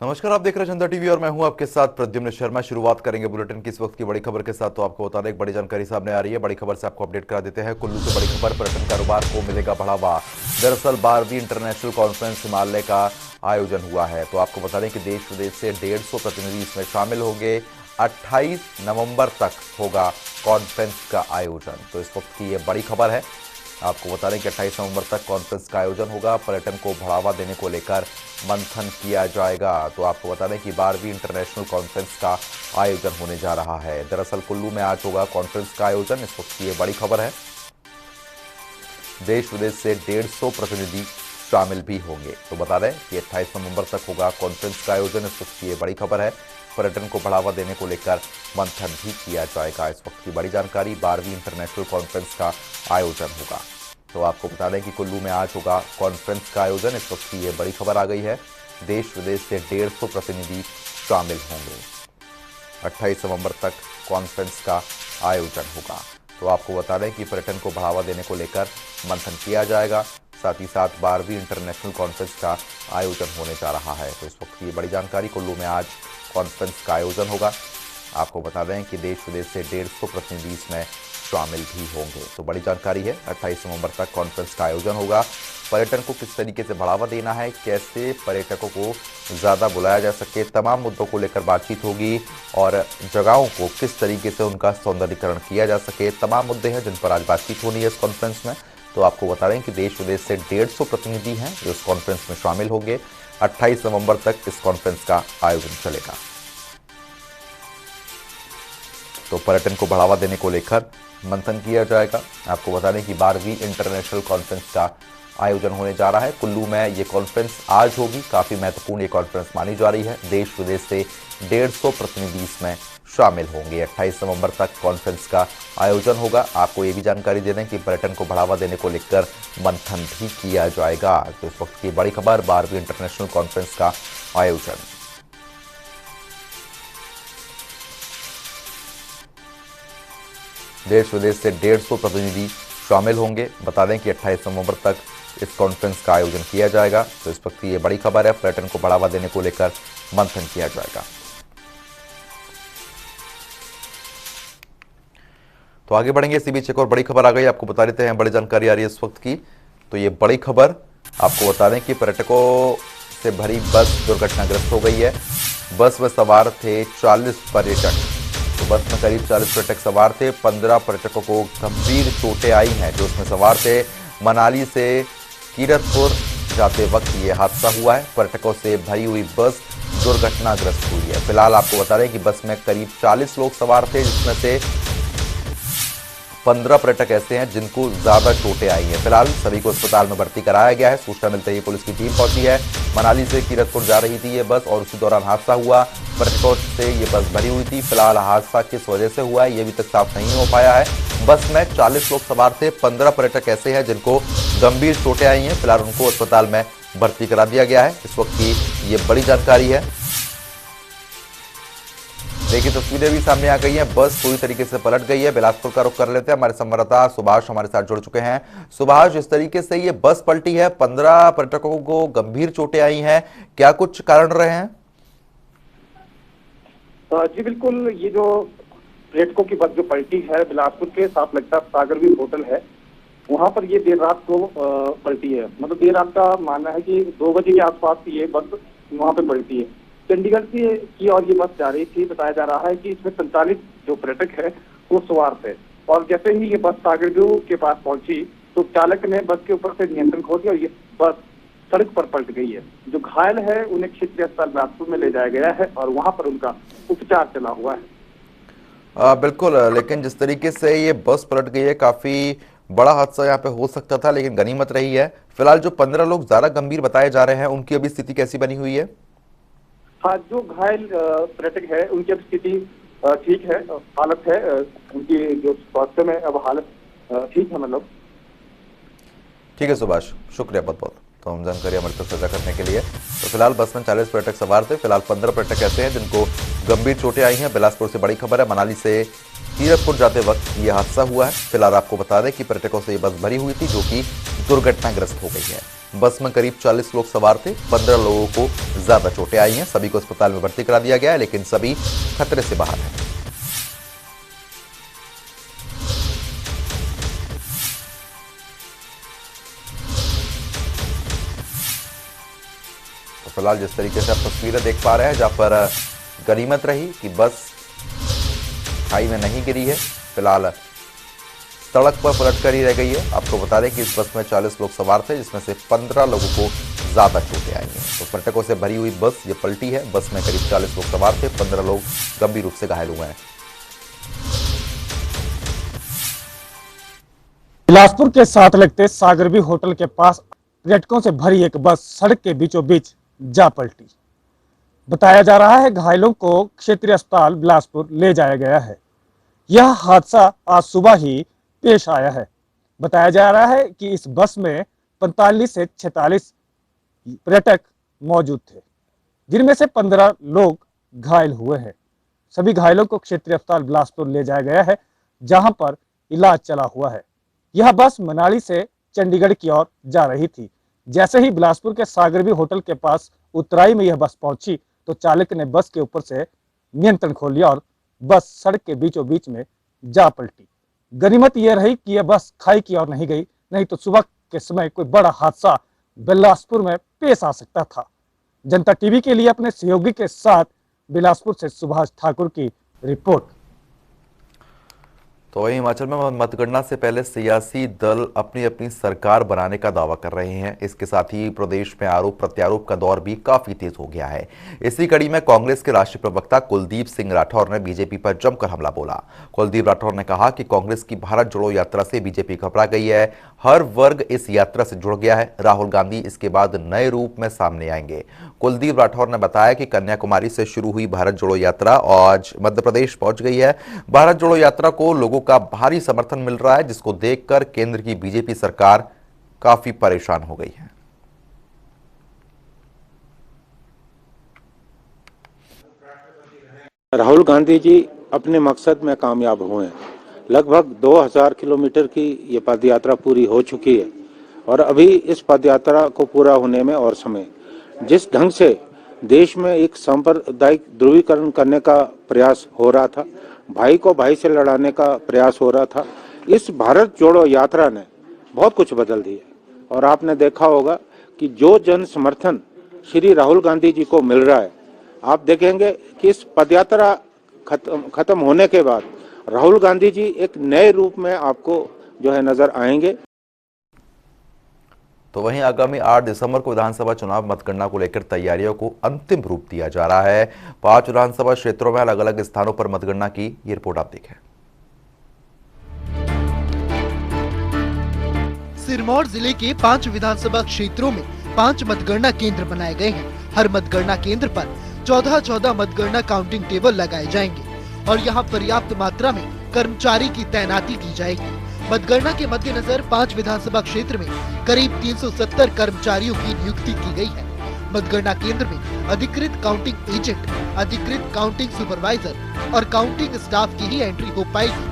नमस्कार, आप देख रहे हैं जनता टीवी और मैं हूं आपके साथ प्रद्युम्न शर्मा। शुरुआत करेंगे बुलेटिन की इस वक्त की बड़ी खबर के साथ। तो आपको बता दें, एक बड़ी जानकारी सामने आ रही है। बड़ी खबर से आपको अपडेट करा देते हैं। कुल्लू से बड़ी खबर, पर्यटन कारोबार को मिलेगा बढ़ावा। दरअसल 12वीं इंटरनेशनल कॉन्फ्रेंस हिमालय का आयोजन हुआ है। तो आपको बता दें कि देश विदेश से 150 प्रतिनिधि इसमें शामिल होंगे। 28 नवंबर तक होगा कॉन्फ्रेंस का आयोजन। तो इस वक्त की ये बड़ी खबर है। आपको बता दें कि 28 नवंबर तक कॉन्फ्रेंस का आयोजन होगा। पर्यटन को बढ़ावा देने को लेकर मंथन किया जाएगा। तो आपको बता दें कि 12वीं इंटरनेशनल कॉन्फ्रेंस का आयोजन होने जा रहा है। दरअसल कुल्लू में आज होगा कॉन्फ्रेंस का आयोजन। इस वक्त की ये बड़ी खबर है। देश विदेश से 150 प्रतिनिधि शामिल भी होंगे। तो बता दें कि 28 नवंबर तक होगा कॉन्फ्रेंस का आयोजन। इस वक्त की ये बड़ी खबर है। पर्यटन को बढ़ावा देने को लेकर मंथन भी किया जाएगा। इस वक्त की बड़ी जानकारी, 12वीं इंटरनेशनल कॉन्फ्रेंस का आयोजन होगा। तो आपको बता दें कि कुल्लू में आज होगा कॉन्फ्रेंस का आयोजन। इस वक्त की ये बड़ी खबर आ गई है। देश विदेश से 150 प्रतिनिधि शामिल होंगे। 28 नवंबर तक कॉन्फ्रेंस का आयोजन होगा। तो आपको बता दें कि पर्यटन को बढ़ावा देने को लेकर मंथन किया जाएगा। साथ ही साथ 12वीं इंटरनेशनल कॉन्फ्रेंस का आयोजन होने जा रहा है। तो इस वक्त की बड़ी जानकारी, कुल्लू में आज कॉन्फ्रेंस का आयोजन होगा। आपको बता दें कि देश विदेश से 150 प्रतिनिधि इसमें शामिल भी होंगे। तो बड़ी जानकारी है। 28 नवंबर तक कॉन्फ्रेंस का आयोजन होगा। पर्यटन को किस तरीके से बढ़ावा देना है, कैसे पर्यटकों को ज़्यादा बुलाया जा सके, तमाम मुद्दों को लेकर बातचीत होगी। और जगहों को किस तरीके से उनका सौंदर्यीकरण किया जा सके, तमाम मुद्दे हैं जिन पर आज बातचीत होनी है इस कॉन्फ्रेंस में। तो आपको बता दें कि देश विदेश से 150 प्रतिनिधि हैं जो इस कॉन्फ्रेंस में शामिल होंगे। 28 नवंबर तक इस कॉन्फ्रेंस का आयोजन चलेगा। तो पर्यटन को बढ़ावा देने को लेकर मंथन किया जाएगा। आपको बता दें कि 12वीं इंटरनेशनल कॉन्फ्रेंस का आयोजन होने जा रहा है। कुल्लू में ये कॉन्फ्रेंस आज होगी। काफ़ी महत्वपूर्ण ये कॉन्फ्रेंस मानी जा रही है। देश विदेश से 150 प्रतिनिधि इसमें शामिल होंगे। 28 नवंबर तक कॉन्फ्रेंस का आयोजन होगा। आपको ये भी जानकारी दे दें कि पर्यटन को बढ़ावा देने को लेकर मंथन भी किया जाएगा। तो इस वक्त की बड़ी खबर, 12वीं इंटरनेशनल कॉन्फ्रेंस का आयोजन। देश विदेश से 150 प्रतिनिधि शामिल होंगे। बता दें कि 28 नवंबर तक इस कॉन्फ्रेंस का आयोजन किया जाएगा। तो इस वक्त की ये बड़ी खबर है। पर्यटन को बढ़ावा देने को लेकर मंथन किया जाएगा। तो आगे बढ़ेंगे। इसी बीच एक और बड़ी खबर आ गई, आपको बता देते हैं। बड़ी जानकारी आ रही है इस वक्त की। तो ये बड़ी खबर आपको बता दें कि पर्यटकों से भरी बस दुर्घटनाग्रस्त हो गई है। बस में सवार थे 40 पर्यटक। तो बस में करीब 40 पर्यटक सवार थे। 15 पर्यटकों को गंभीर चोटें आई हैं जो उसमें सवार थे। मनाली से कीरतपुर जाते वक्त ये हादसा हुआ है। पर्यटकों से भरी हुई बस दुर्घटनाग्रस्त हुई है। फिलहाल आपको बता दें कि बस में करीब 40 लोग सवार थे, जिसमें से 15 पर्यटक ऐसे हैं जिनको ज्यादा चोटें आई हैं। फिलहाल सभी को अस्पताल में भर्ती कराया गया है। सूचना मिलते ही पुलिस की टीम पहुंची है। मनाली से कीरतपुर जा रही थी ये बस और उसी दौरान हादसा हुआ। पर्यटकों से ये बस भरी हुई थी। फिलहाल हादसा किस वजह से हुआ है ये अभी तक साफ नहीं हो पाया है। बस में 40 लोग सवार थे। 15 पर्यटक ऐसे हैं जिनको गंभीर चोटें आई हैं। फिलहाल उनको अस्पताल में भर्ती करा दिया गया है। इस वक्त की ये बड़ी जानकारी है। देखिए, तस्वीरें भी सामने आ गई हैं। बस पूरी तरीके से पलट गई है। बिलासपुर का रुख कर लेते हैं। हमारे संवाददाता सुभाष हमारे साथ जुड़ चुके हैं। सुभाष, इस तरीके से ये बस पलटी है, 15 पर्यटकों को गंभीर चोटें आई हैं, क्या कुछ कारण रहे हैं? जी बिल्कुल, ये जो पर्यटकों की बस जो पलटी है बिलासपुर के साथ लगता सागरवीर होटल है, वहां पर ये देर रात को पलटी है। मतलब देर रात का मानना है कि 2 बजे के आसपास ये बस वहां पे पलटी है। चंडीगढ़ से की और ये बस जा रही थी। बताया जा रहा है कि इसमें 45 जो पर्यटक है वो सवार थे। और जैसे ही ये बस सागरवीर के पास पहुंची तो चालक ने बस के ऊपर से नियंत्रण खो दिया और ये बस सड़क पर पलट गई है। जो घायल है उन्हें क्षेत्रीय अस्पताल बिलासपुर में ले जाया गया है और वहां पर उनका उपचार चला हुआ है। बिल्कुल, लेकिन जिस तरीके से ये बस पलट गई है, काफी बड़ा हादसा यहाँ पे हो सकता था, लेकिन गनीमत रही है। फिलहाल जो 15 लोग ज्यादा गंभीर बताए जा रहे हैं, उनकी अभी स्थिति कैसी बनी हुई है? हाँ, जो घायल पर्यटक है उनकी स्थिति ठीक है, हालत है उनकी जो स्वास्थ्य में अब हालत ठीक है। मतलब ठीक है सुभाष, शुक्रिया बहुत बहुत तमाम जानकारी हमारे तक साझा करने के लिए। तो फिलहाल बस में 40 पर्यटक सवार थे। फिलहाल 15 पर्यटक ऐसे हैं जिनको गंभीर चोटें आई हैं। बिलासपुर से बड़ी खबर है, मनाली से कीरतपुर जाते वक्त यह हादसा हुआ है। फिलहाल आपको बता दें कि पर्यटकों से ये बस भरी हुई थी, जो कि दुर्घटनाग्रस्त हो गई है। बस में करीब 40 लोग सवार थे। 15 लोगों को ज्यादा चोटें आई हैं। सभी को अस्पताल में भर्ती करा दिया गया है, लेकिन सभी खतरे से बाहर हैं। तो फिलहाल जिस तरीके से आप तस्वीरें देख पा रहे हैं, जहां पर गनीमत रही कि बस खाई में नहीं गिरी है। फिलहाल सड़क पर पलट कर ही रह गई है। आपको बता दें कि इस बस में 40 लोग सवार थे, जिसमें से 15 लोगों को ज्यादा चोटें आई हैं। तो पर्यटकों से भरी हुई बस ये पलटी है। बस में करीब 40 लोग सवार थे, 15 लोग गंभीर रूप से घायल हुए हैं। बिलासपुर के साथ लगते सागरवी होटल के पास पर्यटकों से भरी एक बस सड़क के बीचों बीच जा पलटी। बताया जा रहा है घायलों को क्षेत्रीय अस्पताल बिलासपुर ले जाया गया है। यह हादसा आज सुबह ही पेश आया है। बताया जा रहा है कि इस बस में 45 से 46 पर्यटक मौजूद थे, जिनमें से 15 लोग घायल हुए हैं। सभी घायलों को क्षेत्रीय अस्पताल बिलासपुर ले जाया गया है, जहां पर इलाज चला हुआ है। यह बस मनाली से चंडीगढ़ की ओर जा रही थी। जैसे ही बिलासपुर के सागरवी होटल के पास उतराई में यह बस पहुंची, तो चालक ने बस के ऊपर से नियंत्रण खो लिया और बस सड़क के बीचों बीच में जा पलटी। गनीमत यह रही कि यह बस खाई की ओर नहीं गई, नहीं तो सुबह के समय कोई बड़ा हादसा बिलासपुर में पेश आ सकता था। जनता टीवी के लिए अपने सहयोगी के साथ बिलासपुर से सुभाष ठाकुर की रिपोर्ट। तो वहीं हिमाचल में मतगणना से पहले सियासी दल अपनी अपनी सरकार बनाने का दावा कर रहे हैं। इसके साथ ही प्रदेश में आरोप प्रत्यारोप का दौर भी काफी तेज हो गया है। इसी कड़ी में कांग्रेस के राष्ट्रीय प्रवक्ता कुलदीप सिंह राठौर ने बीजेपी पर जमकर हमला बोला। कुलदीप राठौर ने कहा कि कांग्रेस की भारत जोड़ो यात्रा से बीजेपी घबरा गई है। हर वर्ग इस यात्रा से जुड़ गया है। राहुल गांधी इसके बाद नए रूप में सामने आएंगे। कुलदीप राठौर ने बताया कि कन्याकुमारी से शुरू हुई भारत जोड़ो यात्रा आज मध्य प्रदेश पहुंच गई है। भारत जोड़ो यात्रा को लोगों का भारी समर्थन मिल रहा है, जिसको देखकर केंद्र की बीजेपी सरकार काफी परेशान हो गई है। राहुल गांधी जी अपने मकसद में कामयाब हुए हैं। लगभग 2000 किलोमीटर की ये पद यात्रा पूरी हो चुकी है और अभी इस पद यात्रा को पूरा होने में और समय। जिस ढंग से देश में एक सांप्रदायिक ध्रुवीकरण करने का प्रयास हो रहा था, भाई को भाई से लड़ाने का प्रयास हो रहा था, इस भारत जोड़ो यात्रा ने बहुत कुछ बदल दिया। और आपने देखा होगा कि जो जन समर्थन श्री राहुल गांधी जी को मिल रहा है, आप देखेंगे कि इस पदयात्रा खत्म होने के बाद राहुल गांधी जी एक नए रूप में आपको जो है नजर आएंगे। तो वहीं आगामी 8 दिसंबर को विधानसभा चुनाव मतगणना को लेकर तैयारियों को अंतिम रूप दिया जा रहा है। 5 विधानसभा क्षेत्रों में अलग अलग स्थानों पर मतगणना की ये रिपोर्ट आप देखें। सिरमौर जिले के 5 विधानसभा क्षेत्रों में 5 मतगणना केंद्र बनाए गए हैं। हर मतगणना केंद्र पर 14 मतगणना काउंटिंग टेबल लगाए जाएंगे और यहां पर्याप्त मात्रा में कर्मचारी की तैनाती की जाएगी। मतगणना के मद्देनजर 5 विधानसभा क्षेत्र में करीब 370 कर्मचारियों की नियुक्ति की गई है। मतगणना केंद्र में अधिकृत काउंटिंग एजेंट, अधिकृत काउंटिंग सुपरवाइजर और काउंटिंग स्टाफ की ही एंट्री हो पाएगी।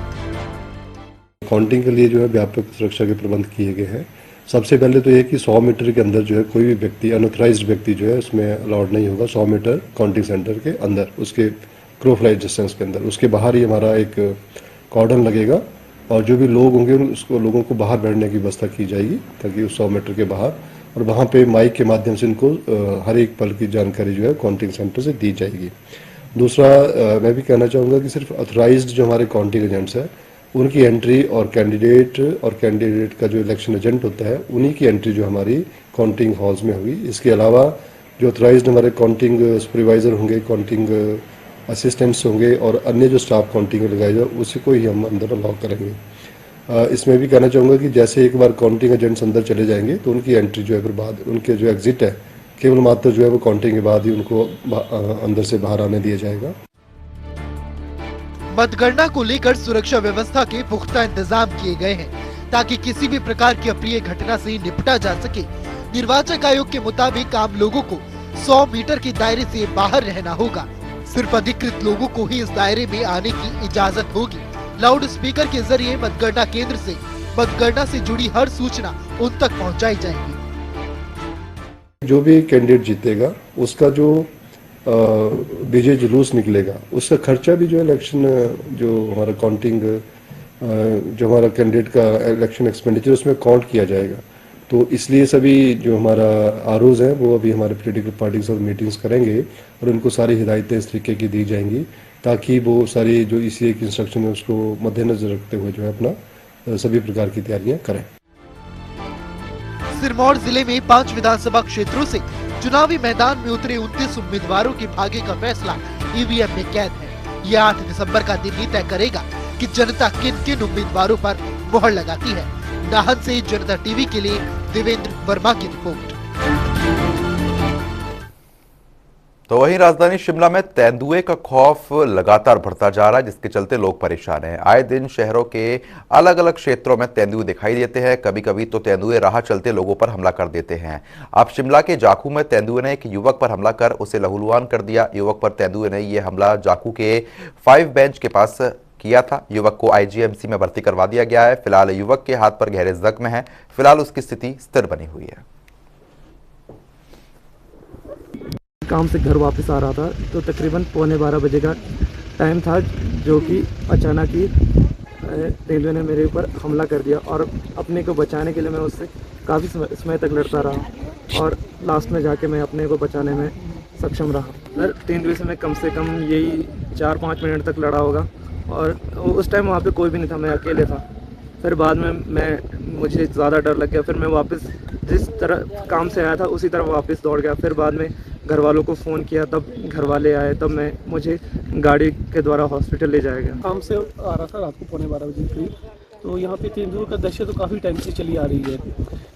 काउंटिंग के लिए जो है व्यापक सुरक्षा के प्रबंध किए गए हैं। सबसे पहले तो ये कि 100 मीटर के अंदर जो है कोई भी व्यक्ति, अनऑथराइज्ड व्यक्ति जो है उसमें अलाउड नहीं होगा। 100 मीटर काउंटिंग सेंटर के अंदर, उसके क्रॉफ्लाइट डिस्टेंस के अंदर। उसके बाहर ही हमारा एक कॉर्डन लगेगा और जो भी लोग होंगे उसको लोगों को बाहर बैठने की व्यवस्था की जाएगी, ताकि उस 100 मीटर के बाहर, और वहाँ पे माइक के माध्यम से इनको हर एक पल की जानकारी जो है काउंटिंग सेंटर से दी जाएगी। दूसरा, मैं भी कहना चाहूँगा कि सिर्फ ऑथराइज्ड जो हमारे काउंटिंग एजेंट्स हैं उनकी एंट्री और कैंडिडेट का जो इलेक्शन एजेंट होता है उन्हीं की एंट्री जो हमारी काउंटिंग हॉल्स में होगी। इसके अलावा जो ऑथराइज्ड हमारे काउंटिंग सुपरवाइजर होंगे, काउंटिंग असिस्टेंट्स होंगे और अन्य जो स्टाफ काउंटिंग में लगाए जाए उसी को ही हम अंदर अलाउ करेंगे। इसमें भी कहना चाहूँगा कि जैसे एक बार काउंटिंग एजेंट्स अंदर चले जाएंगे तो उनकी एंट्री जो है फिर बाद, उनके जो एग्जिट है केवल मात्र जो है वो काउंटिंग के बाद ही उनको अंदर से बाहर आने दिया जाएगा। मतगणना को लेकर सुरक्षा व्यवस्था के पुख्ता इंतजाम किए गए हैं ताकि किसी भी प्रकार की अप्रिय घटना से निपटा जा सके। निर्वाचन आयोग के मुताबिक आम लोगों को 100 मीटर के दायरे से बाहर रहना होगा। सिर्फ अधिकृत लोगों को ही इस दायरे में आने की इजाजत होगी। लाउड स्पीकर के जरिए मतगणना केंद्र से मतगणना से जुड़ी हर सूचना उन तक पहुंचाई जाएगी। जो भी कैंडिडेट जीतेगा उसका जो विजय जुलूस निकलेगा उसका खर्चा भी जो इलेक्शन जो हमारा काउंटिंग जो हमारा कैंडिडेट का इलेक्शन एक्सपेंडिचर उसमें काउंट किया जाएगा। तो इसलिए सभी जो हमारा आरओज हैं वो अभी हमारे पॉलिटिकल पार्टी के साथ मीटिंग्स करेंगे और उनको सारी हिदायतें इस तरीके की दी जाएंगी ताकि वो सारी जो ECA की इंस्ट्रक्शन है उसको मद्देनजर रखते हुए जो है अपना सभी प्रकार की तैयारियां करें। सिरमौर जिले में 5 विधानसभा क्षेत्रों से चुनावी मैदान में उतरे 29 उम्मीदवारों के भाग्य का फैसला EVM में कैद है। ये 8 दिसंबर का दिन ही तय करेगा कि जनता किन किन उम्मीदवारों पर मोहर लगाती है। नाहन से जनता टीवी के लिए देवेंद्र वर्मा की रिपोर्ट। तो वहीं राजधानी शिमला में तेंदुए का खौफ लगातार बढ़ता जा रहा है, जिसके चलते लोग परेशान हैं। आए दिन शहरों के अलग अलग क्षेत्रों में तेंदुए दिखाई देते हैं। कभी कभी तो तेंदुए राह चलते लोगों पर हमला कर देते हैं। अब शिमला के जाखू में तेंदुए ने एक युवक पर हमला कर उसे लहूलुहान कर दिया। युवक पर तेंदुए ने यह हमला जाखू के 5 बेंच के पास किया था। युवक को IGMC में भर्ती करवा दिया गया है। फिलहाल युवक के हाथ पर गहरे जख्म हैं। फिलहाल उसकी स्थिति स्थिर बनी हुई है। काम से घर वापस आ रहा था तो तकरीबन 11:15 बजे का टाइम था, जो कि अचानक ही तेंदुए ने मेरे ऊपर हमला कर दिया और अपने को बचाने के लिए मैं उससे काफ़ी समय तक लड़ता रहा और लास्ट में जाके मैं अपने को बचाने में सक्षम रहा। सर तेंदुए से मैं कम यही 4-5 मिनट तक लड़ा होगा और उस टाइम वहाँ पे कोई भी नहीं था, मैं अकेले था। फिर बाद में मुझे ज़्यादा डर लग गया। फिर मैं वापस जिस तरह काम से आया था उसी तरह वापस दौड़ गया। फिर बाद में घर वालों को फ़ोन किया, तब घर वाले आए, तब मुझे गाड़ी के द्वारा हॉस्पिटल ले जाया गया। काम से आ रहा था रात को 11:15 बजे करीब। तो यहाँ पे तेंदुए का दहशत तो काफ़ी टाइम से चली आ रही है।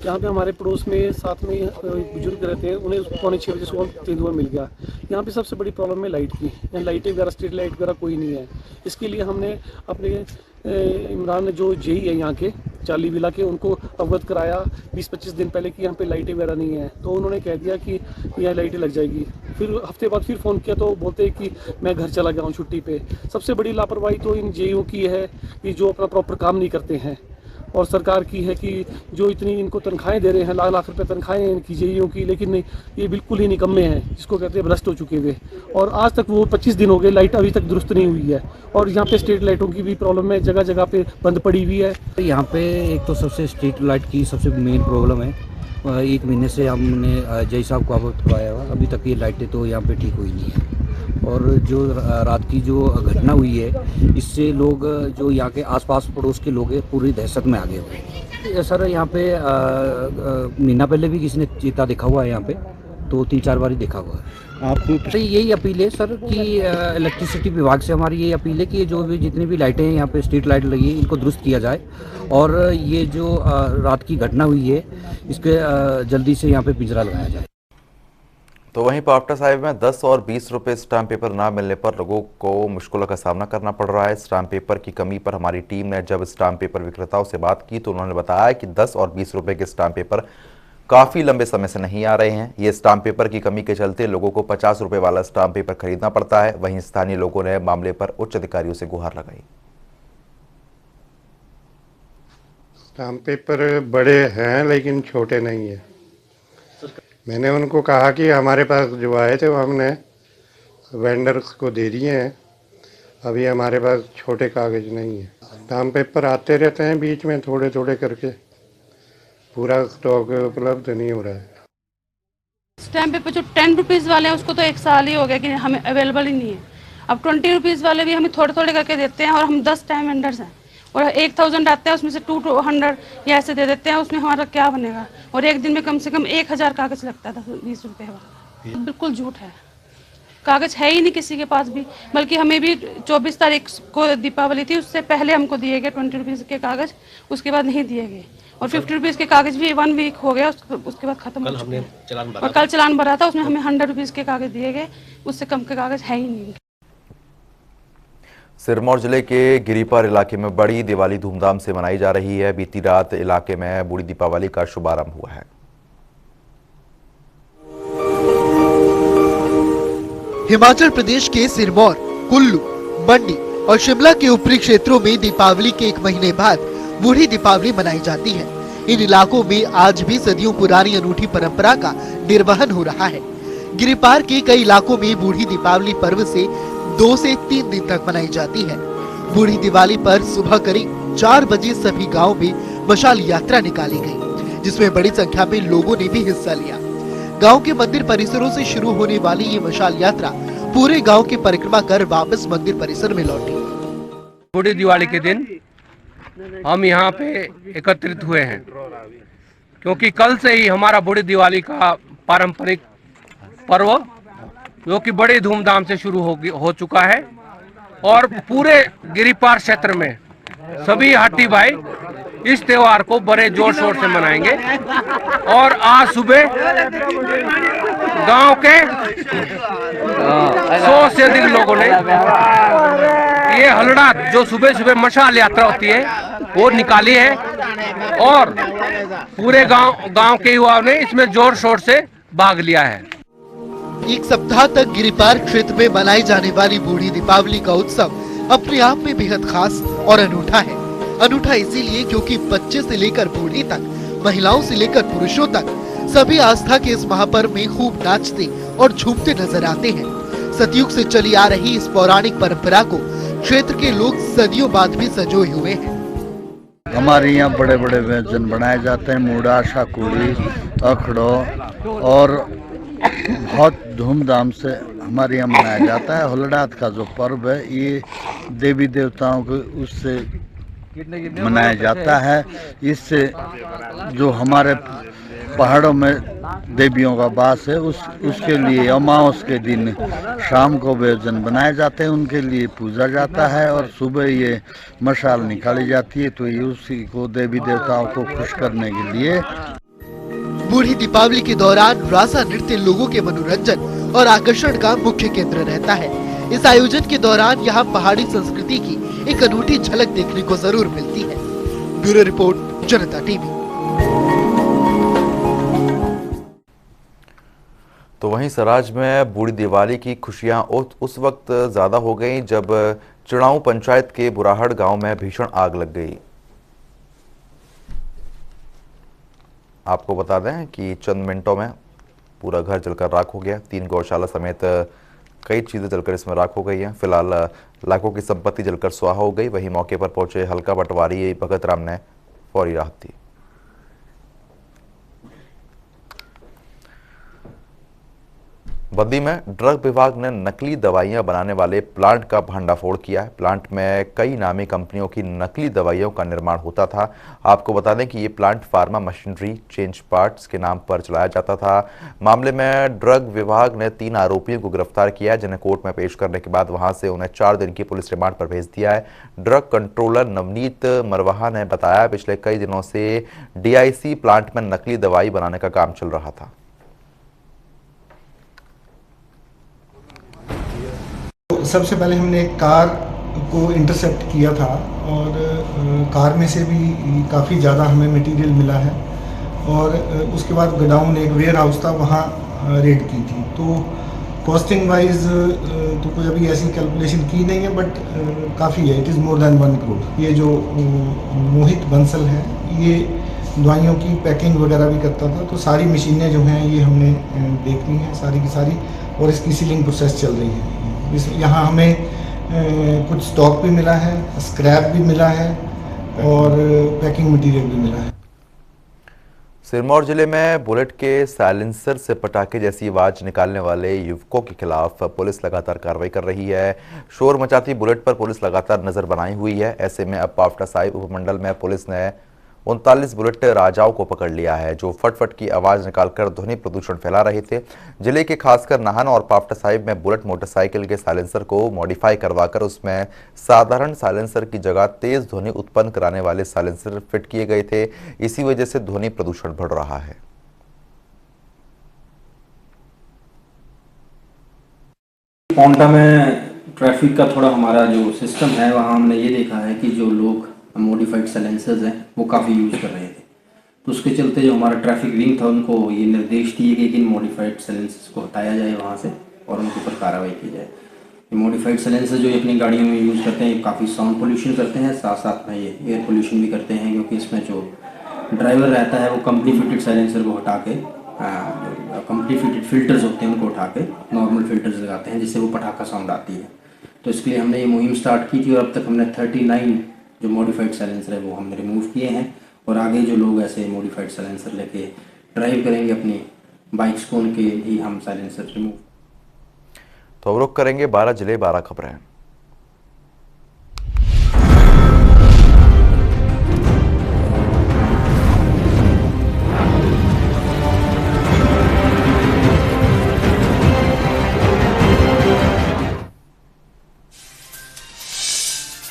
यहाँ पे हमारे पड़ोस में साथ में बुजुर्ग रहते हैं, उन्हें 5:45 बजे सुबह तेंदुआ मिल गया। यहाँ पे सबसे बड़ी प्रॉब्लम है लाइट की। यहाँ लाइटें वगैरह स्ट्रीट लाइट वगैरह कोई नहीं है। इसके लिए हमने अपने इमरान जो JE है यहाँ के चाली विला के, उनको अवगत कराया 20-25 दिन पहले कि यहाँ पे लाइटें वगैरह नहीं है। तो उन्होंने कह दिया कि यहाँ लाइटें लग जाएगी। फिर हफ्ते बाद फिर फ़ोन किया तो बोलते हैं कि मैं घर चला गया हूँ छुट्टी पे। सबसे बड़ी लापरवाही तो इन JEO की है कि जो अपना प्रॉपर काम नहीं करते हैं, और सरकार की है कि जो इतनी इनको तनख्वाहें दे रहे हैं, लाख रुपए तनख्वाहें हैं इनकी JEO की, लेकिन नहीं, ये बिल्कुल ही निकम्मे हैं, जिसको कहते हैं भ्रष्ट हो चुके हुए। और आज तक वो 25 दिन हो गए, लाइट अभी तक दुरुस्त नहीं हुई है। और यहाँ पे स्ट्रीट लाइटों की भी प्रॉब्लम है, जगह जगह पे बंद पड़ी हुई है। यहाँ पे एक तो सबसे स्ट्रीट लाइट की सबसे मेन प्रॉब्लम है। 1 महीने से हमने जय साहब को अवगत करवाया हुआ, अभी तक ये लाइटें तो यहाँ पे ठीक हुई नहीं है। और जो रात की जो घटना हुई है, इससे लोग जो यहाँ के आसपास पड़ोस के लोग हैं पूरी दहशत में आ गए हुए हैं। सर यहाँ पे महीना पहले भी किसी ने चीता देखा हुआ है यहाँ पे, तो 3-4 बार ही देखा हुआ है। आपको तो यही अपील है सर कि इलेक्ट्रिसिटी विभाग से हमारी ये अपील है कि जो भी जितनी भी लाइटें हैं यहाँ पे स्ट्रीट लाइट लगी है, इनको दुरुस्त किया जाए। और ये जो रात की घटना हुई है, इसके जल्दी से यहाँ पे पिंजरा लगाया जाए। तो वहीं पावटा साहिब में 10 और 20 रुपए स्टाम्प पेपर ना मिलने पर लोगों को मुश्किलों का सामना करना पड़ रहा है। स्टाम्प पेपर की कमी पर हमारी टीम ने जब स्टाम्प पेपर विक्रेताओं से बात की तो उन्होंने बताया कि 10 और 20 रुपए के स्टाम्प पेपर काफ़ी लंबे समय से नहीं आ रहे हैं। ये स्टाम्प पेपर की कमी के चलते लोगों को 50 रुपए वाला स्टाम्प पेपर खरीदना पड़ता है। वहीं स्थानीय लोगों ने मामले पर उच्च अधिकारियों से गुहार लगाई। स्टाम्प पेपर बड़े हैं लेकिन छोटे नहीं है। मैंने उनको कहा कि हमारे पास जो आए थे वो हमने वेंडर्स को दे दिए हैं, अभी हमारे पास छोटे कागज़ नहीं है। स्टाम्प पेपर आते रहते हैं बीच में थोड़े थोड़े करके, पूरा स्टॉक उपलब्ध नहीं हो रहा है। स्टैम्प पेपर जो 10 रुपीज़ वाले हैं उसको तो 1 साल ही हो गया कि हमें अवेलेबल ही नहीं है। अब 20 रुपीज़ वाले भी हमें थोड़े थोड़े करके देते हैं और हम 10 टाइम वेंडर्स हैं और 1000 आते हैं, उसमें से 200 या ऐसे दे देते हैं। उसमें हमारा क्या बनेगा? और एक दिन में कम से कम 1000 कागज़ लगता था 20 रुपये वाला। बिल्कुल झूठ है, कागज़ है ही नहीं किसी के पास भी। बल्कि हमें भी 24 तारीख को दीपावली थी, उससे पहले हमको दिए गए 20 रुपीज़ के कागज़, उसके बाद नहीं दिए गए। और 50 रुपीज़ के कागज़ भी 1 वीक हो गया, उसके बाद खत्म हो चुके हैं। और कल चलान भरा था, उसमें हमें 100 रुपीज़ के कागज़ दिए गए, उससे कम के कागज़ है ही नहीं। सिरमौर जिले के गिरीपार इलाके में बड़ी दिवाली धूमधाम से मनाई जा रही है। बीती रात इलाके में बूढ़ी दीपावली का शुभारंभ हुआ है। हिमाचल प्रदेश के सिरमौर, कुल्लू, मंडी और शिमला के ऊपरी क्षेत्रों में दीपावली के 1 महीने बाद बूढ़ी दीपावली मनाई जाती है। इन इलाकों में आज भी सदियों पुरानी अनूठी परंपरा का निर्वहन हो रहा है। गिरिपार के कई इलाकों में बूढ़ी दीपावली पर्व से 2 से 3 दिन तक मनाई जाती है। बूढ़ी दिवाली पर सुबह करीब 4 बजे सभी गाँव में मशाल यात्रा निकाली गयी, जिसमें बड़ी संख्या में लोगों ने भी हिस्सा लिया। गांव के मंदिर परिसरों से शुरू होने वाली ये मशाल यात्रा पूरे गांव की परिक्रमा कर वापस मंदिर परिसर में लौटी। बूढ़ी दिवाली के दिन हम यहाँ पे एकत्रित हुए हैं, क्योंकि कल से ही हमारा बूढ़ी दिवाली का पारंपरिक पर्व जो कि बड़े धूमधाम से शुरू हो चुका है और पूरे गिरिपार क्षेत्र में सभी हाटी भाई इस त्योहार को बड़े जोर शोर से मनाएंगे। और आज सुबह गांव के 100 से अधिक लोगों ने ये हलड़ा जो सुबह सुबह मशाल यात्रा होती है वो निकाली है और पूरे गांव के युवाओं ने इसमें जोर शोर से भाग लिया है। 1 सप्ताह तक गिरिपार क्षेत्र में मनाई जाने वाली बूढ़ी दीपावली का उत्सव अपने आप में बेहद खास और अनूठा है। अनूठा इसीलिए क्योंकि बच्चे से लेकर बूढ़े तक, महिलाओं से लेकर पुरुषों तक सभी आस्था के इस महापर्व में खूब नाचते और झूमते नजर आते हैं। सतयुग से चली आ रही इस पौराणिक परंपरा को क्षेत्र के लोग सदियों बाद भी संजोए हुए हैं। हमारे यहाँ बड़े बड़े व्यंजन बनाए जाते हैं, मूड़ा, शाकुड़ी, अखड़ो, और बहुत धूमधाम से हमारे यहाँ मनाया जाता है। होलडात का जो पर्व है ये देवी देवताओं को उससे मनाया जाता है। इससे जो हमारे पहाड़ों में देवियों का वास है उसके लिए अमावस के दिन शाम को व्यंजन बनाए जाते हैं, उनके लिए पूजा जाता है और सुबह ये मशाल निकाली जाती है, तो ये उसी को देवी देवताओं को खुश करने के लिए। बूढ़ी दीपावली के दौरान रासा नृत्य लोगों के मनोरंजन और आकर्षण का मुख्य केंद्र रहता है। इस आयोजन के दौरान यहाँ पहाड़ी संस्कृति की एक अनूठी झलक देखने को जरूर मिलती है। ब्यूरो रिपोर्ट, जनता टीवी। तो वहीं सराज में बूढ़ी दिवाली की खुशियां उस वक्त ज्यादा हो गई जब चिड़ाऊ पंचायत के बुराहड़ गांव में भीषण आग लग गई। आपको बता दें कि चंद मिनटों में पूरा घर जलकर राख हो गया। 3 गौशाला समेत कई चीजें जलकर इसमें राख हो गई हैं। फिलहाल लाखों की संपत्ति जलकर स्वाहा हो गई। वहीं मौके पर पहुंचे हल्का पटवारी भगत राम ने फौरी राहत दी। बद्दी में ड्रग विभाग ने नकली दवाइयां बनाने वाले प्लांट का भंडाफोड़ किया है। प्लांट में कई नामी कंपनियों की नकली दवाइयों का निर्माण होता था। आपको बता दें कि ये plant pharma machinery change parts के नाम पर चलाया जाता था। मामले में ड्रग विभाग ने 3 आरोपियों को गिरफ्तार किया है, जिन्हें कोर्ट में पेश करने के बाद वहां से उन्हें 4 दिन की पुलिस रिमांड पर भेज दिया है। ड्रग कंट्रोलर नवनीत मरवाहा ने बताया, पिछले कई दिनों से DIC प्लांट में नकली दवाई बनाने का काम चल रहा था। सबसे पहले हमने एक कार को इंटरसेप्ट किया था और कार में से भी काफ़ी ज़्यादा हमें मटेरियल मिला है और उसके बाद गोडाउन एक वेयर हाउस था, वहाँ रेड की थी। तो कॉस्टिंग वाइज तो कोई अभी ऐसी कैलकुलेशन की नहीं है, बट काफ़ी है, it is more than 1 crore. ये जो मोहित बंसल है ये दवाइयों की पैकिंग वगैरह भी करता था। तो सारी मशीनें जो हैं ये हमने देख ली हैं सारी की सारी, और इसकी सीलिंग प्रोसेस चल रही है। यहाँ हमें कुछ स्टॉक भी मिला है, स्क्रैप भी मिला है और पैकिंग मटेरियल भी मिला है। सिरमौर जिले में बुलेट के साइलेंसर से पटाखे जैसी आवाज निकालने वाले युवकों के खिलाफ पुलिस लगातार कार्रवाई कर रही है। शोर मचाती बुलेट पर पुलिस लगातार नजर बनाई हुई है। ऐसे में अब पावटा साहिब उपमंडल में पुलिस ने 39 बुलेट राजाओं को पकड़ लिया है, जो फटफट की आवाज निकालकर ध्वनि प्रदूषण फैला रहे थे। जिले के खासकर नाहन और पावटा साहिब में बुलेट मोटरसाइकिल के साइलेंसर को मॉडिफाई करवाकर उसमें साधारण साइलेंसर की जगह तेज ध्वनि उत्पन्न कराने वाले साइलेंसर फिट किए गए थे। इसी वजह से ध्वनि प्रदूषण बढ़ रहा है। पावटा में ट्रैफिक का थोड़ा हमारा जो सिस्टम है, वहाँ हमने ये देखा है कि जो लोग मॉडिफाइड साइलेंसर्स हैं वो काफ़ी यूज़ कर रहे थे। तो उसके चलते जो हमारा ट्रैफिक विंग था उनको ये निर्देश दिए गए कि इन मॉडिफाइड साइलेंसर्स को हटाया जाए वहाँ से, और उनके ऊपर कार्रवाई की जाए। मॉडिफाइड साइलेंसर जो ये अपनी गाड़ियों में यूज़ करते हैं, काफ़ी साउंड पोल्यूशन करते हैं, साथ साथ में ये एयर पोल्यूशन भी करते हैं, क्योंकि इसमें जो ड्राइवर रहता है वो कंपनी फिटेड साइलेंसर को हटा के कंपनी फिटेड फिल्टर्स होते हैं उनको उठा के नॉर्मल फिल्टर्स लगाते हैं, जिससे वो पटाखा साउंड आती है। तो इसके लिए हमने ये मुहिम स्टार्ट की थी और अब तक हमने 39 जो मॉडिफाइड साइलेंसर है वो हमने रिमूव किए हैं। और आगे जो लोग ऐसे मॉडिफाइड साइलेंसर लेके ड्राइव करेंगे अपनी बाइक्स को, उनके भी हम साइलेंसर रिमूव। तो अब रुख करेंगे 12 जिले 12 खबरें।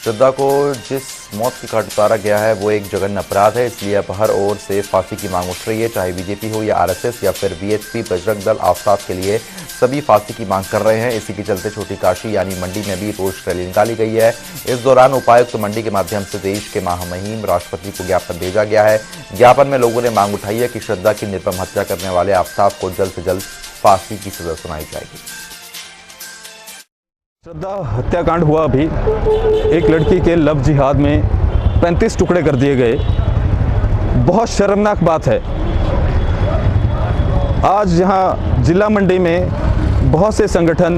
श्रद्धा को जिस मौत की घाट उतारा गया है वो एक जघन्य अपराध है, इसलिए अब हर ओर से फांसी की मांग उठ रही है। चाहे बीजेपी हो या आरएसएस या फिर वीएचपी, बजरंग दल आफ्ताब के लिए सभी फांसी की मांग कर रहे हैं। इसी के चलते छोटी काशी यानी मंडी में भी रोष रैली निकाली गई है। इस दौरान उपायुक्त मंडी के माध्यम से देश के महामहिम राष्ट्रपति को ज्ञापन भेजा गया है। ज्ञापन में लोगों ने मांग उठाई है कि श्रद्धा की निर्मम हत्या करने वाले आफ्ताब को जल्द से जल्द फांसी की सजा सुनाई जाएगी। श्रद्धा हत्याकांड हुआ अभी, एक लड़की के लव जिहाद में 35 टुकड़े कर दिए गए। बहुत शर्मनाक बात है। आज यहाँ जिला मंडी में बहुत से संगठन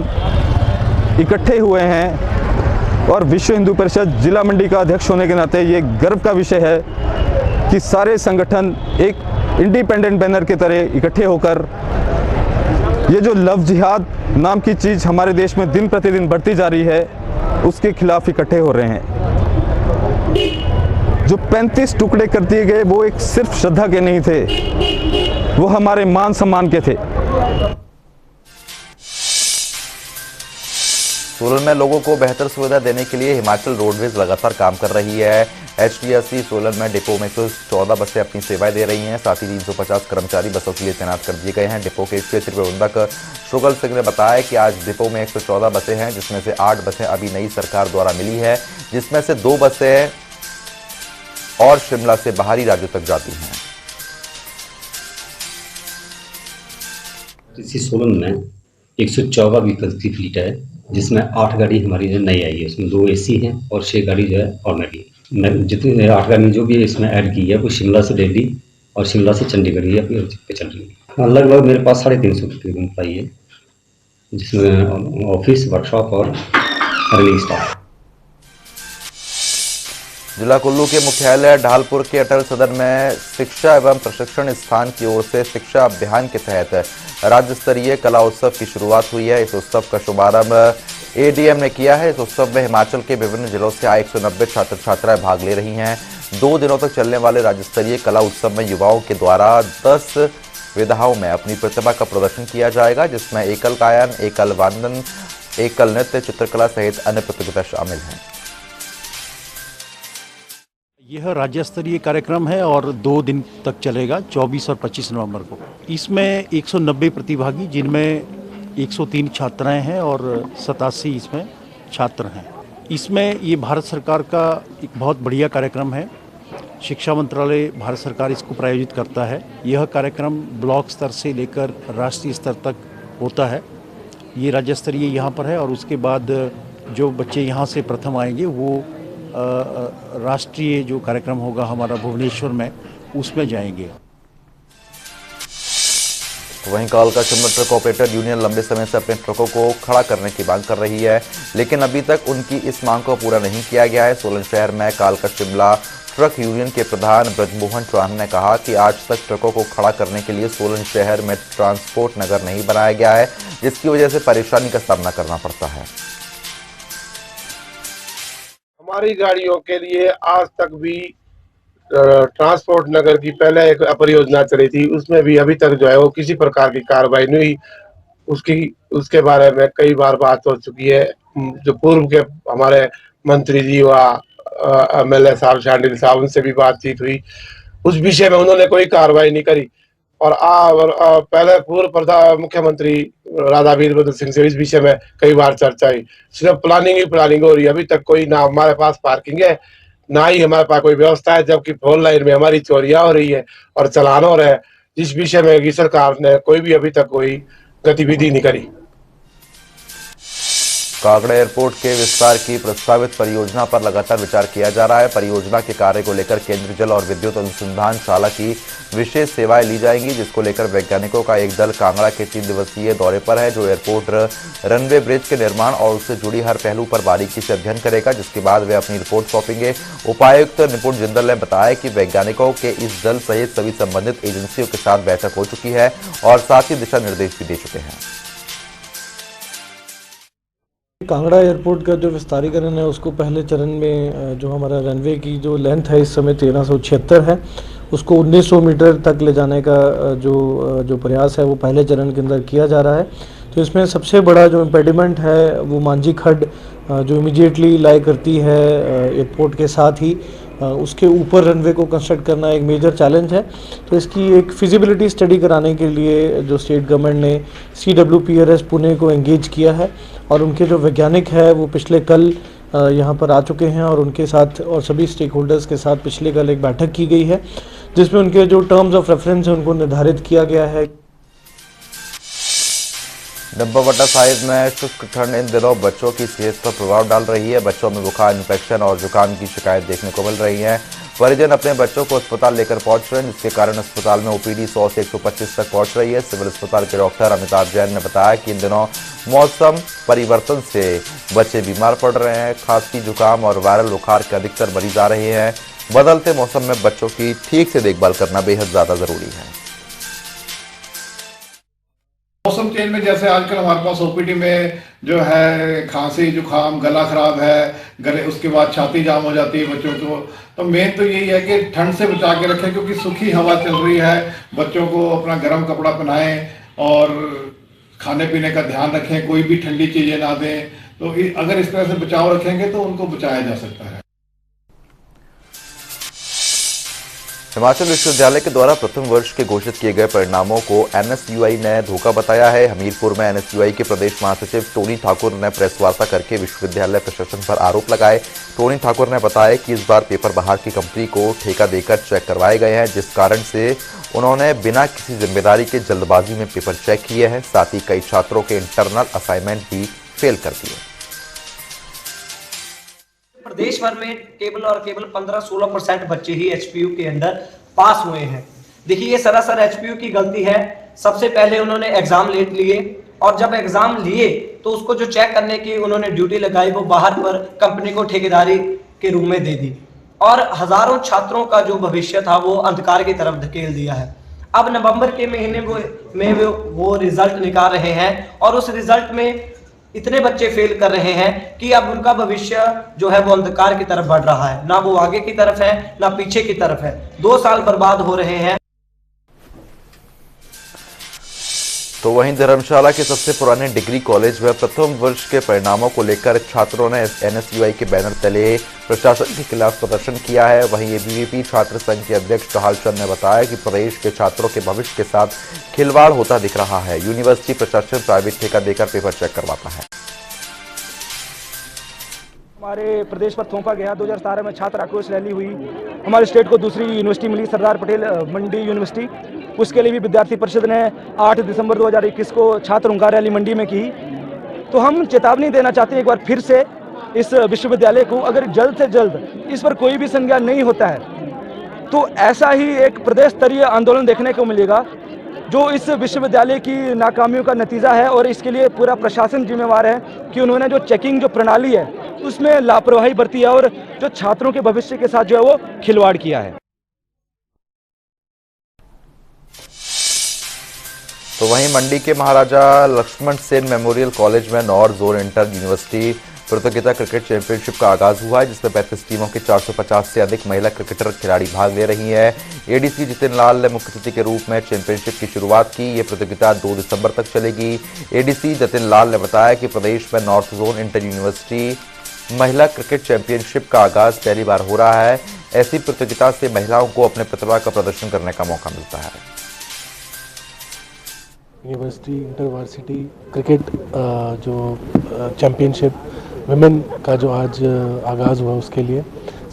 इकट्ठे हुए हैं और विश्व हिंदू परिषद जिला मंडी का अध्यक्ष होने के नाते ये गर्व का विषय है कि सारे संगठन एक इंडिपेंडेंट बैनर के तरह इकट्ठे होकर ये जो लव जिहाद नाम की चीज़ हमारे देश में दिन प्रतिदिन बढ़ती जा रही है उसके खिलाफ इकट्ठे हो रहे हैं। जो 35 टुकड़े कर दिए गए वो एक सिर्फ श्रद्धा के नहीं थे, वो हमारे मान सम्मान के थे। सोलन में लोगों को बेहतर सुविधा देने के लिए हिमाचल रोडवेज लगातार काम कर रही है। HTSC सोलन में डिपो में 114 बसें अपनी सेवाएं दे रही हैं। साथ ही 350 कर्मचारी बसों के लिए तैनात कर दिए गए हैं। डिपो के क्षेत्रीय प्रबंधक शुगल सिंह ने बताया कि आज डिपो में 114 बसें हैं, जिसमें से 8 बसें अभी नई सरकार द्वारा मिली है, जिसमें से 2 बसें और शिमला से बाहरी राज्यों तक जाती हैं। इसी सोलन में 114 व्हीकल्स की फ्लीट है, जिसमें 8 गाड़ी हमारी जो नई आई है, उसमें 2 AC हैं और 6 गाड़ी जो है ऑर्डिनरी। जितनी 8 गाड़ी जो भी इसमें ऐड की है वो शिमला से दिल्ली और शिमला से चंडीगढ़ ही अपनी पे चल रही है। लगभग मेरे पास 350 तकरीबन एम्प्लॉई है, जिसमें ऑफिस, वर्कशॉप और रनिंग स्टाफ। जिला कुल्लू के मुख्यालय ढालपुर के अटल सदन में शिक्षा एवं प्रशिक्षण स्थान की ओर से शिक्षा अभियान के तहत राज्य स्तरीय कला उत्सव की शुरुआत हुई है। इस उत्सव का शुभारंभ ADM ने किया है। इस उत्सव में हिमाचल के विभिन्न जिलों से आए 190 छात्र छात्राएं भाग ले रही हैं। 2 दिनों तक चलने वाले राज्य स्तरीय कला उत्सव में युवाओं के द्वारा 10 विधाओं में अपनी प्रतिभा का प्रदर्शन किया जाएगा, जिसमें एकल गायन, एकल वादन, एकल नृत्य, चित्रकला सहित अन्य प्रतियोगिता शामिल हैं। यह राज्य स्तरीय कार्यक्रम है और 2 दिन तक चलेगा, 24 और 25 नवंबर को। इसमें 190 प्रतिभागी, जिनमें 103 छात्राएं हैं और 87 इसमें छात्र हैं। इसमें ये भारत सरकार का एक बहुत बढ़िया कार्यक्रम है। शिक्षा मंत्रालय भारत सरकार इसको प्रायोजित करता है। यह कार्यक्रम ब्लॉक स्तर से लेकर राष्ट्रीय स्तर तक होता है। ये राज्य स्तरीय यहाँ पर है और उसके बाद जो बच्चे यहाँ से प्रथम आएंगे वो राष्ट्रीय जो कार्यक्रम होगा हमारा भुवनेश्वर में, उसमें जाएंगे। वहीं कालका शिमला ट्रक ऑपरेटर यूनियन लंबे समय से अपने ट्रकों को खड़ा करने की मांग कर रही है, लेकिन अभी तक उनकी इस मांग को पूरा नहीं किया गया है। सोलन शहर में कालका शिमला ट्रक यूनियन के प्रधान ब्रजमोहन चौहान ने कहा कि आज तक ट्रकों को खड़ा करने के लिए सोलन शहर में ट्रांसपोर्ट नगर नहीं बनाया गया है, जिसकी वजह से परेशानी का सामना करना पड़ता है। हमारी गाड़ियों के लिए आज तक भी ट्रांसपोर्ट नगर की पहले एक परियोजना चली थी, उसमें भी अभी तक जो है वो किसी प्रकार की कार्रवाई नहीं हुई। उसके बारे में कई बार बात हो चुकी है। जो पूर्व के हमारे मंत्री जी व MLA साहब, शांडिल साहब, उनसे भी बातचीत हुई। उस विषय में उन्होंने कोई कार्रवाई नहीं करी। और पहले पूर्व मुख्यमंत्री राधा वीरभद्र सिंह से इस विषय में कई बार चर्चा हुई। सिर्फ प्लानिंग ही प्लानिंग हो रही है। अभी तक कोई ना हमारे पास पार्किंग है, ना ही हमारे पास कोई व्यवस्था है, जबकि 4 लाइन में हमारी चोरियां हो रही है और चालान हो रहा है, जिस विषय में सरकार ने कोई भी अभी तक कोई गतिविधि नहीं करी। कांगड़ा एयरपोर्ट के विस्तार की प्रस्तावित परियोजना पर लगातार विचार किया जा रहा है। परियोजना के कार्य को लेकर केंद्रीय जल और विद्युत अनुसंधानशाला की विशेष सेवाएं ली जाएंगी, जिसको लेकर वैज्ञानिकों का एक दल कांगड़ा के 3 दिवसीय दौरे पर है, जो एयरपोर्ट रनवे ब्रिज के निर्माण और उससे जुड़ी हर पहलू पर बारीकी से अध्ययन करेगा, जिसके बाद वे अपनी रिपोर्ट सौंपेंगे। उपायुक्त निपुण जिंदल ने बताया कि वैज्ञानिकों के इस दल सहित सभी संबंधित एजेंसियों के साथ बैठक हो चुकी है और साथ ही दिशा निर्देश भी दे चुके हैं। कांगड़ा एयरपोर्ट का जो विस्तारीकरण है उसको पहले चरण में जो हमारा रनवे की जो लेंथ है इस समय 1376 है, उसको 1900 मीटर तक ले जाने का जो प्रयास है वो पहले चरण के अंदर किया जा रहा है। तो इसमें सबसे बड़ा जो इम्पेडिमेंट है वो मांझी खड्ड जो इमीडिएटली लाई करती है एयरपोर्ट के साथ ही, उसके ऊपर रनवे को कंस्ट्रक्ट करना एक मेजर चैलेंज है। तो इसकी एक फिजिबिलिटी स्टडी कराने के लिए जो स्टेट गवर्नमेंट ने CWPRS पुणे को एंगेज किया है और उनके जो वैज्ञानिक है वो पिछले कल यहाँ पर आ चुके हैं और उनके साथ और सभी स्टेक होल्डर्स के साथ पिछले कल एक बैठक की गई है, जिसमें उनके जो टर्म्स ऑफ रेफरेंस है उनको निर्धारित किया गया है। डब्बावटा साहिब में शुष्क ठंड इन दिनों बच्चों की सेहत पर प्रभाव डाल रही है। बच्चों में बुखार, इन्फेक्शन और जुकाम की शिकायत देखने को मिल रही है। परिजन अपने बच्चों को अस्पताल लेकर पहुंच रहे हैं, जिसके कारण अस्पताल में OPD 100 से 125 तक पहुंच रही है। सिविल अस्पताल के डॉक्टर अमिताभ जैन ने बताया कि इन दिनों मौसम परिवर्तन से बच्चे बीमार पड़ रहे हैं। खांसी, जुकाम और वायरल बुखार के अधिकतर मरीज आ रहे हैं। बदलते मौसम में बच्चों की ठीक से देखभाल करना बेहद ज्यादा जरूरी है। मौसम चेंज में जैसे आजकल हमारे पास OPD में जो है खांसी, जुकाम, गला खराब है, गले उसके बाद छाती जाम हो जाती है बच्चों को। तो मेन तो यही है कि ठंड से बचा के रखें, क्योंकि सूखी हवा चल रही है। बच्चों को अपना गर्म कपड़ा पहनाएं और खाने पीने का ध्यान रखें, कोई भी ठंडी चीजें ना दें। तो अगर इस तरह से बचाव रखेंगे तो उनको बचाया जा सकता है। हिमाचल विश्वविद्यालय के द्वारा प्रथम वर्ष के घोषित किए गए परिणामों को NSUI ने धोखा बताया है। हमीरपुर में NSUI के प्रदेश महासचिव टोनी ठाकुर ने प्रेस वार्ता करके विश्वविद्यालय प्रशासन पर आरोप लगाए। टोनी ठाकुर ने बताया कि इस बार पेपर बाहर की कंपनी को ठेका देकर चेक करवाए गए हैं, जिस कारण से उन्होंने बिना किसी जिम्मेदारी के जल्दबाजी में पेपर चेक किए हैं। साथ ही कई छात्रों के इंटरनल असाइनमेंट भी फेल कर दिए। प्रदेश भर में केवल 15-16% बच्चे ही HPU के अंदर पास हुए हैं। देखिए, ये सरासर HPU की गलती है। सबसे पहले उन्होंने एग्जाम लेट लिए और जब एग्जाम लिए तो उसको जो चेक करने की उन्होंने ड्यूटी लगाई वो बाहर पर कंपनी को ठेकेदारी के रूप में दे दी और हजारों छात्रों का जो भविष्य था वो अंधकार की तरफ धकेल दिया है। अब नवंबर के महीने में वो रिजल्ट निकाल रहे हैं और उस रिजल्ट में इतने बच्चे फेल कर रहे हैं कि अब उनका भविष्य जो है वो अंधकार की तरफ बढ़ रहा है। ना वो आगे की तरफ है ना पीछे की तरफ है। 2 साल बर्बाद हो रहे हैं। तो वहीं धर्मशाला के सबसे पुराने डिग्री कॉलेज में प्रथम वर्ष के परिणामों को लेकर छात्रों ने NSUI के बैनर तले प्रशासन के खिलाफ प्रदर्शन किया है। वहीं ABVP छात्र संघ के अध्यक्ष टहाल चंद ने बताया कि प्रदेश के छात्रों के भविष्य के साथ खिलवाड़ होता दिख रहा है। यूनिवर्सिटी प्रशासन प्राइवेट ठेका देकर पेपर चेक करवाता है। हमारे प्रदेश पर थोपा गया। 2017 में छात्र आक्रोश रैली हुई, हमारे स्टेट को दूसरी यूनिवर्सिटी मिली, सरदार पटेल मंडी यूनिवर्सिटी। उसके लिए भी विद्यार्थी परिषद ने 8 दिसंबर 2021 को छात्र हुंकार रैली मंडी में की। तो हम चेतावनी देना चाहते हैं एक बार फिर से इस विश्वविद्यालय को, अगर जल्द से जल्द इस पर कोई भी संज्ञान नहीं होता है तो ऐसा ही एक प्रदेश स्तरीय आंदोलन देखने को मिलेगा, जो इस विश्वविद्यालय की नाकामियों का नतीजा है। और इसके लिए पूरा प्रशासन जिम्मेवार है कि उन्होंने जो चेकिंग जो प्रणाली है उसमें लापरवाही बरती है और जो छात्रों के भविष्य के साथ जो है वो खिलवाड़ किया है। तो वहीं मंडी के महाराजा लक्ष्मण सेन मेमोरियल कॉलेज में नॉर्थ जोन इंटर यूनिवर्सिटी प्रतियोगिता क्रिकेट चैंपियनशिप का आगाज हुआ है, जिसमें 35 टीमों के 450 से अधिक महिला क्रिकेटर खिलाड़ी भाग ले रही हैं। ADC जितिन लाल ने मुख्य अतिथि के रूप में चैंपियनशिप की शुरुआत की। ये प्रतियोगिता 2 दिसंबर तक चलेगी। ADC जितिन लाल ने बताया कि प्रदेश में नॉर्थ जोन इंटर यूनिवर्सिटी महिला क्रिकेट चैंपियनशिप का आगाज पहली बार हो रहा है। ऐसी प्रतियोगिता से महिलाओं को अपने प्रतिभा का प्रदर्शन करने का मौका मिलता है। यूनिवर्सिटी इंटरवर्सिटी क्रिकेट जो चैम्पियनशिप वुमेन का जो आज आगाज़ हुआ, उसके लिए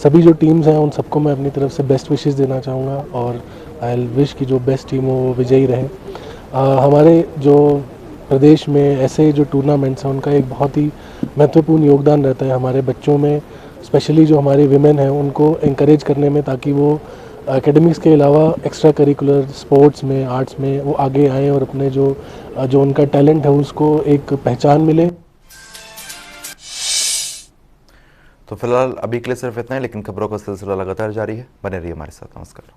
सभी जो टीम्स हैं उन सबको मैं अपनी तरफ से बेस्ट विशेस देना चाहूँगा और आई विश की जो बेस्ट टीम हो वो विजयी रहे। हमारे जो प्रदेश में ऐसे जो टूर्नामेंट्स हैं उनका एक बहुत ही महत्वपूर्ण योगदान रहता है हमारे बच्चों में, स्पेशली जो हमारे विमेन हैं उनको encourage करने में, ताकि वो एकेडमिक्स के अलावा एक्स्ट्रा करिकुलर स्पोर्ट्स में, आर्ट्स में वो आगे आएँ और अपने जो उनका टैलेंट है उसको एक पहचान मिले। तो फिलहाल अभी के लिए सिर्फ इतना ही, लेकिन खबरों का सिलसिला लगातार जारी है। बने रहिए हमारे साथ। नमस्कार।